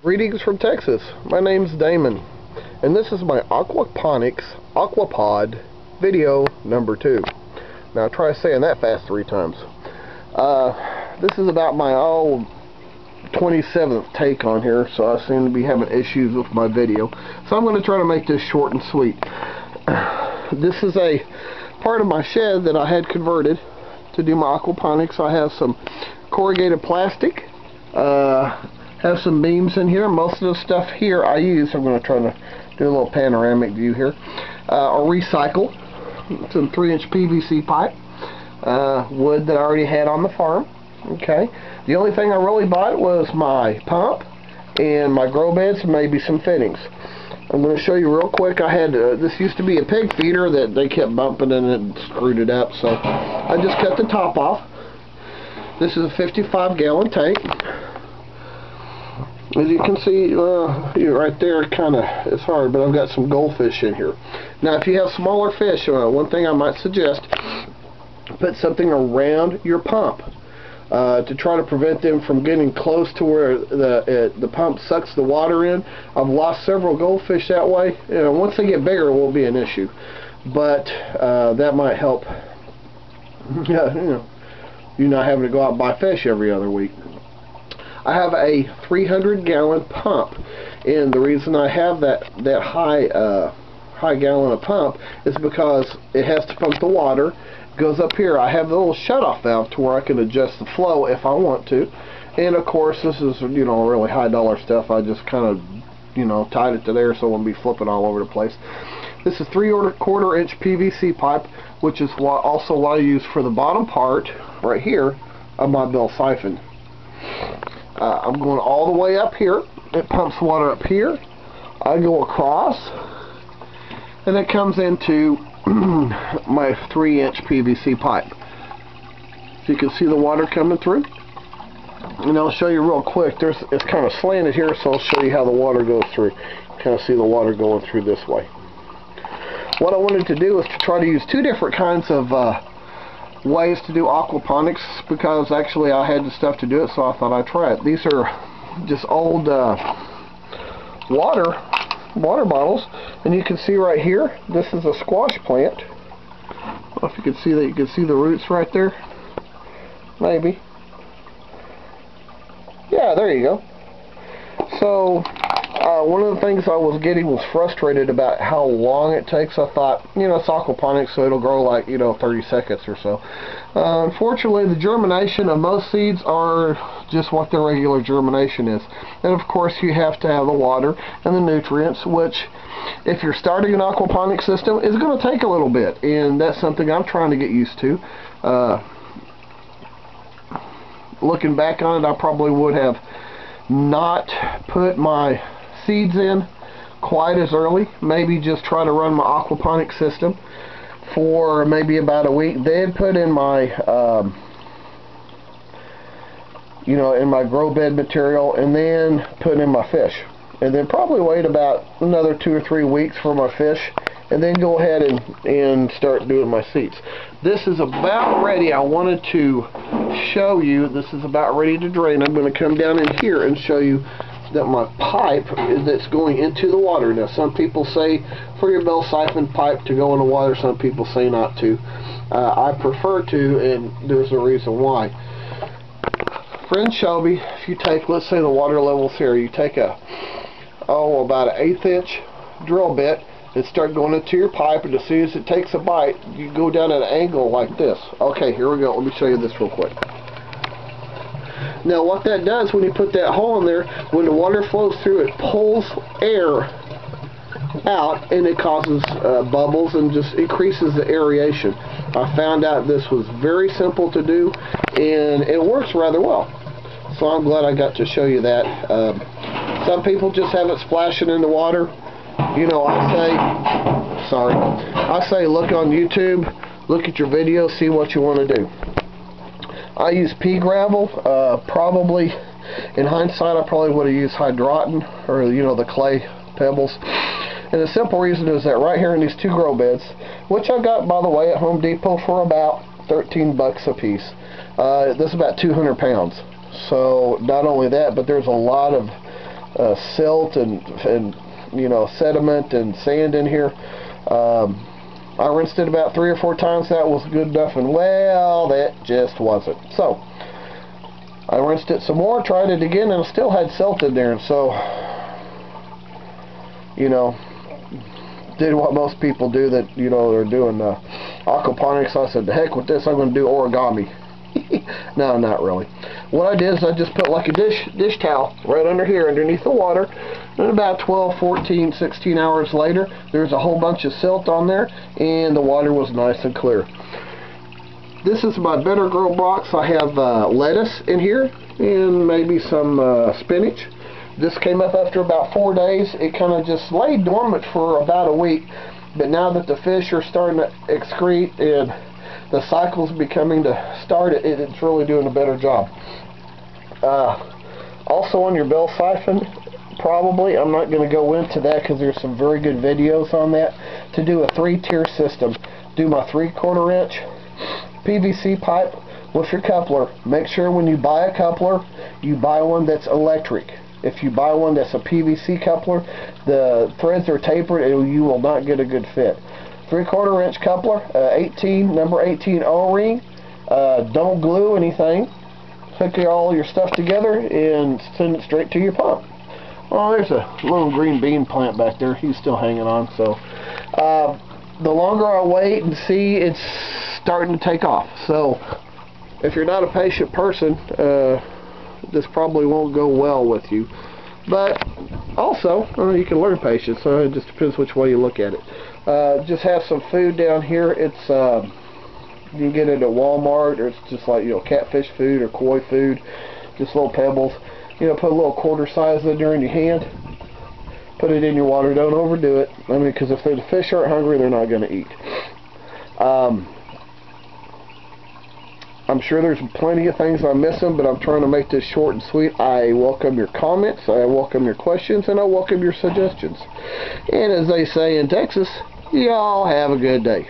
Greetings from Texas. My name's Damon, and this is my Aquaponics Aquapod video number 2. Now try saying that fast 3 times. This is about my 27th take on here, so I seem to be having issues with my video. So I'm going to try to make this short and sweet. This is a part of my shed that I had converted to do my aquaponics. I have some corrugated plastic. Have some beams in here. Most of the stuff here I use, I'm going to try to do a little panoramic view here, are recycled. Some 3-inch PVC pipe, wood that I already had on the farm. Okay. The only thing I really bought was my pump and my grow beds and maybe some fittings. I'm going to show you real quick. I had this used to be a pig feeder that they kept bumping and it screwed it up, so I just cut the top off. This is a 55-gallon tank. As you can see, right there, it's hard, but I've got some goldfish in here. Now, if you have smaller fish, one thing I might suggest, put something around your pump to try to prevent them from getting close to where the pump sucks the water in. I've lost several goldfish that way. Once they get bigger, it won't be an issue, but that might help. You not having to go out and buy fish every other week. I have a 300-gallon pump, and the reason I have that high gallon of pump is because it has to pump the water. It goes up here. I have the little shutoff valve to where I can adjust the flow if I want to, and of course this is really high dollar stuff. I just kind of tied it to there so it won't be flipping all over the place. This is 3/4 inch PVC pipe, which is also what I use for the bottom part right here of my bell siphon. I'm going all the way up here. It pumps water up here. I go across, and it comes into my 3-inch PVC pipe. So you can see the water coming through. And I'll show you real quick. It's kind of slanted here, so I'll show you how the water goes through. You kind of see the water going through this way. What I wanted to do is to try to use 2 different kinds of ways to do aquaponics, because actually I had the stuff to do it, so I thought I'd try it. These are just old water bottles, and you can see right here, this is a squash plant. I don't know if you can see that. You can see the roots right there, maybe. Yeah, there you go. So one of the things I was getting was frustrated about how long it takes. I thought, it's aquaponics, so it'll grow like 30 seconds or so. Unfortunately, the germination of most seeds are just what their regular germination is, and of course you have to have the water and the nutrients, which if you're starting an aquaponics system is going to take a little bit, and that's something I'm trying to get used to. Looking back on it, I probably would have not put my seeds in quite as early. Maybe just try to run my aquaponics system for maybe about a week, then put in my in my grow bed material, and then put in my fish, and then probably wait about another 2 or 3 weeks for my fish, and then go ahead and start doing my seeds. This is about ready. I wanted to show you, this is about ready to drain. I'm going to come down in here and show you that my pipe that's going into the water. Now, some people say for your bell siphon pipe to go in the water, some people say not to. I prefer to, and there's a reason why. Friend Shelby, if you take, let's say the water level's here, you take about an 1/8 inch drill bit and start going into your pipe, and as soon as it takes a bite, you go down at an angle like this. Okay, here we go. Let me show you this real quick. Now, what that does when you put that hole in there, when the water flows through, it pulls air out, and it causes bubbles and just increases the aeration. I found out this was very simple to do, and it works rather well. So I'm glad I got to show you that. Some people just have it splashing in the water. I say look on YouTube, look at your video, see what you want to do. I use pea gravel. Probably, in hindsight, I probably would have used hydroton, or the clay pebbles. And the simple reason is that right here in these 2 grow beds, which I got, by the way, at Home Depot for about 13 bucks a piece. This is about 200 pounds. So not only that, but there's a lot of silt and you know, sediment and sand in here. I rinsed it about 3 or 4 times. That was good enough, and well, that just wasn't. So I rinsed it some more, tried it again, and it still had silt in there. And so, you know, did what most people do that, you know, they're doing aquaponics. I said, the heck with this, I'm going to do origami. No, not really. What I did is I just put like a dish towel right under here underneath the water, and about 12, 14, 16 hours later, there's a whole bunch of silt on there, and the water was nice and clear. This is my Better Grow box. I have lettuce in here and maybe some spinach. This came up after about 4 days. It kind of just laid dormant for about a week, but now that the fish are starting to excrete and the cycle's becoming to start, it's really doing a better job. Also on your bell siphon, probably, I'm not going to go into that because there's some very good videos on that, to do a 3-tier system. Do my 3/4 inch PVC pipe with your coupler. Make sure when you buy a coupler, you buy one that's electric. If you buy one that's a PVC coupler, the threads are tapered and you will not get a good fit. 3/4 inch coupler, number 18 O-ring. Don't glue anything. Hook all your stuff together and send it straight to your pump. Oh, there's a little green bean plant back there. He's still hanging on. So the longer I wait and see, it's starting to take off. So if you're not a patient person, this probably won't go well with you. But also, you can learn patience. So it just depends which way you look at it. Just have some food down here. It's you can get it at Walmart, or it's just like, you know, catfish food or koi food, just little pebbles. You know, put a little quarter size in there in your hand. Put it in your water. Don't overdo it. I mean, because if the fish aren't hungry, they're not going to eat. I'm sure there's plenty of things I'm missing, but I'm trying to make this short and sweet. I welcome your comments, I welcome your questions, and I welcome your suggestions. And as they say in Texas, y'all have a good day.